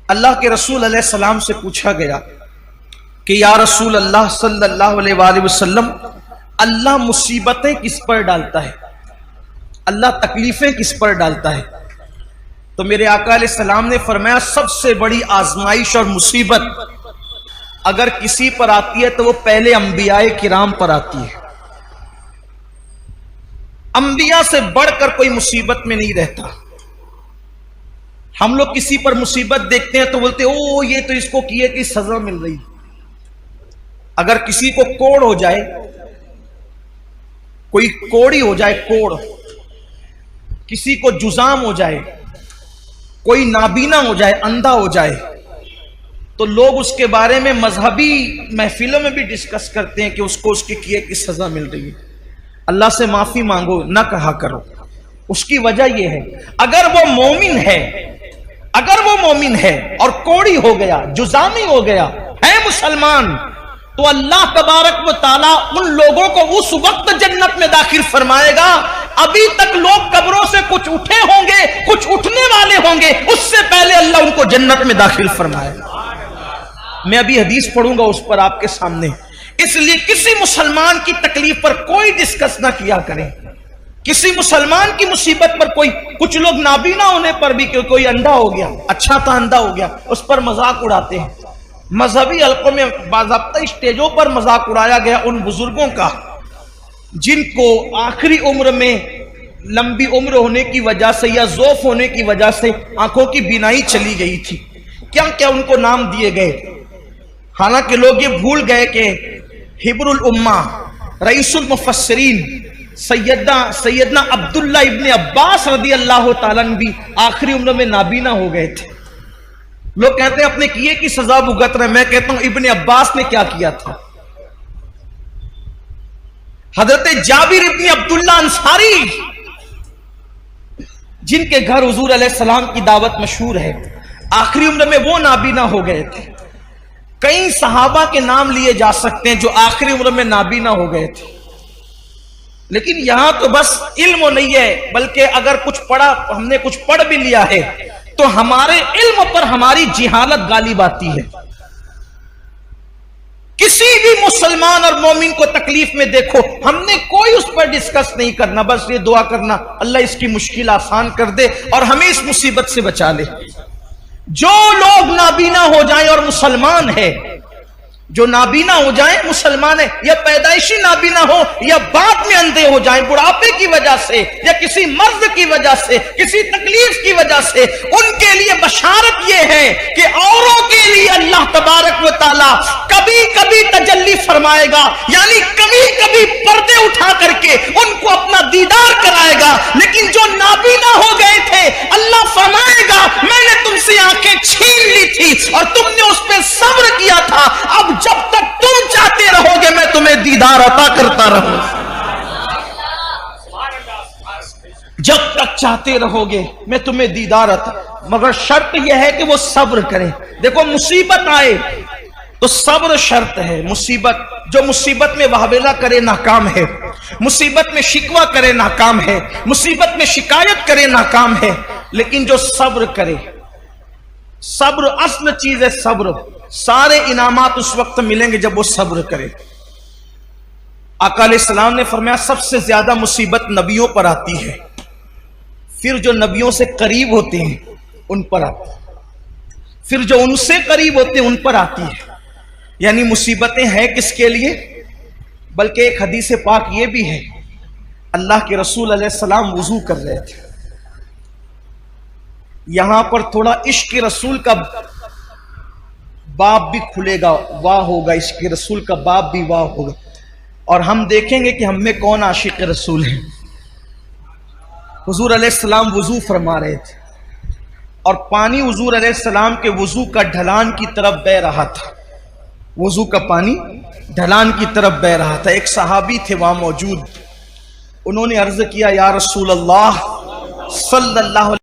اللہ کے رسول علیہ السلام سے پوچھا گیا کہ یا رسول اللہ صلی اللہ علیہ وآلہ وسلم، اللہ مصیبتیں کس پر ڈالتا ہے؟ اللہ تکلیفیں کس پر ڈالتا ہے؟ تو میرے آقا علیہ السلام نے فرمایا سب سے بڑی آزمائش اور مصیبت اگر کسی پر آتی ہے تو وہ پہلے انبیاء کرام پر آتی ہے۔ انبیاء سے بڑھ کر کوئی مصیبت میں نہیں رہتا۔ ہم لوگ کسی پر مصیبت دیکھتے ہیں تو بولتے او یہ تو اس کو کیے کہ سزا مل رہی۔ اگر کسی کو کوڑ ہو جائے، کوئی کوڑی ہو جائے، کوڑ، کسی کو جزام ہو جائے، کوئی نابینا ہو جائے، اندھا ہو جائے، تو لوگ اس کے بارے میں مذہبی محفلوں میں بھی ڈسکس کرتے ہیں کہ اس کو اس کے کیے کی سزا مل رہی ہے۔ اللہ سے معافی مانگو، نہ کہا کرو۔ اس کی وجہ یہ ہے اگر وہ مومن ہے اور کوڑی ہو گیا، جزامی ہو گیا، ہے مسلمان، تو اللہ تبارک و تعالیٰ ان لوگوں کو اس وقت جنت میں داخل فرمائے گا۔ ابھی تک لوگ قبروں سے کچھ اٹھے ہوں گے، کچھ اٹھنے والے ہوں گے، اس سے پہلے اللہ ان کو جنت میں داخل فرمائے گا۔ میں ابھی حدیث پڑھوں گا اس پر آپ کے سامنے۔ اس لیے کسی مسلمان کی تکلیف پر کوئی ڈسکس نہ کیا کریں، کسی مسلمان کی مصیبت پر کوئی، کچھ لوگ نابینا ہونے پر بھی کہ کوئی اندھا ہو گیا، اچھا تھا اندھا ہو گیا، اس پر مذاق اڑاتے ہیں۔ مذہبی حلقوں میں باضابطہ اسٹیجوں پر مذاق اڑایا گیا ان بزرگوں کا جن کو آخری عمر میں لمبی عمر ہونے کی وجہ سے یا ضعف ہونے کی وجہ سے آنکھوں کی بینائی چلی گئی تھی، کیا کیا ان کو نام دیے گئے۔ حالانکہ لوگ یہ بھول گئے کہ حبر الامہ، رئیس المفسرین سیدنا عبداللہ ابن عباس رضی اللہ تعالیٰ عنہ بھی آخری عمر میں نابینا ہو گئے تھے۔ لوگ کہتے ہیں اپنے کیے کی سزا بھگت رہے، میں کہتا ہوں ابن عباس نے کیا کیا تھا۔ حضرت جابر ابن عبداللہ انصاری جن کے گھر حضور علیہ السلام کی دعوت مشہور ہے، آخری عمر میں وہ نابینا ہو گئے تھے۔ کئی صحابہ کے نام لیے جا سکتے ہیں جو آخری عمر میں نابینا ہو گئے تھے، لیکن یہاں تو بس علم نہیں ہے، بلکہ اگر کچھ پڑھا، ہم نے کچھ پڑھ بھی لیا ہے تو ہمارے علم پر ہماری جہالت غالب آتی ہے۔ کسی بھی مسلمان اور مومن کو تکلیف میں دیکھو، ہم نے کوئی اس پر ڈسکس نہیں کرنا، بس یہ دعا کرنا اللہ اس کی مشکل آسان کر دے اور ہمیں اس مصیبت سے بچا لے۔ جو لوگ نابینا ہو جائیں اور مسلمان ہے، جو نابینا ہو جائیں مسلمان ہے، یا پیدائشی نابینا ہو یا بعد میں اندھے ہو جائیں بڑھاپے کی وجہ سے یا کسی مرض کی وجہ سے، کسی تکلیف کی وجہ سے، ان کے لیے بشارت یہ ہے کہ اوروں کے لیے اللہ تبارک و تعالی کبھی کبھی تجلی فرمائے گا، یعنی کبھی کبھی پردے اٹھا کر کے ان کو اپنا دیدار کرائے گا۔ لیکن جو نابینا ہو گئے تھے، اللہ فرمائے گا میں نے تم سے آنکھیں چھین لی تھی اور تم نے اس پہ صبر کیا تھا، اب جب تک تم چاہتے رہو گے میں تمہیں دیدار عطا کرتا رہوں گا۔ جب تک چاہتے رہو گے میں تمہیں دیدار عطا، مگر شرط یہ ہے کہ وہ صبر کریں۔ دیکھو مصیبت آئے تو صبر شرط ہے۔ جو مصیبت میں واویلا کرے ناکام ہے، مصیبت میں شکوہ کرے ناکام ہے، مصیبت میں شکایت کرے ناکام ہے، لیکن جو صبر کرے، صبر اصل چیز ہے۔ صبر، سارے انعامات اس وقت ملیں گے جب وہ صبر کرے۔ آقا علیہ السلام نے فرمایا سب سے زیادہ مصیبت نبیوں پر آتی ہے، پھر جو نبیوں سے قریب ہوتے ہیں ان پر آتی ہے، پھر جو ان سے قریب ہوتے ہیں ان پر آتی ہے۔ یعنی مصیبتیں ہیں کس کے لیے؟ بلکہ ایک حدیث پاک یہ بھی ہے، اللہ کے رسول علیہ السلام وضو کر رہے تھے، یہاں پر تھوڑا عشق رسول کا باب بھی کھلے گا، واہ ہوگا، عشق رسول کا باب بھی واہ ہوگا، اور ہم دیکھیں گے کہ ہم میں کون عاشق رسول ہیں۔ حضور علیہ السلام وضو فرما رہے تھے اور پانی حضور علیہ السلام کے وضو کا ڈھلان کی طرف بہ رہا تھا، وضو کا پانی ڈھلان کی طرف بہ رہا تھا۔ ایک صحابی تھے وہاں موجود، انہوں نے عرض کیا یا رسول اللہ صلی اللہ علیہ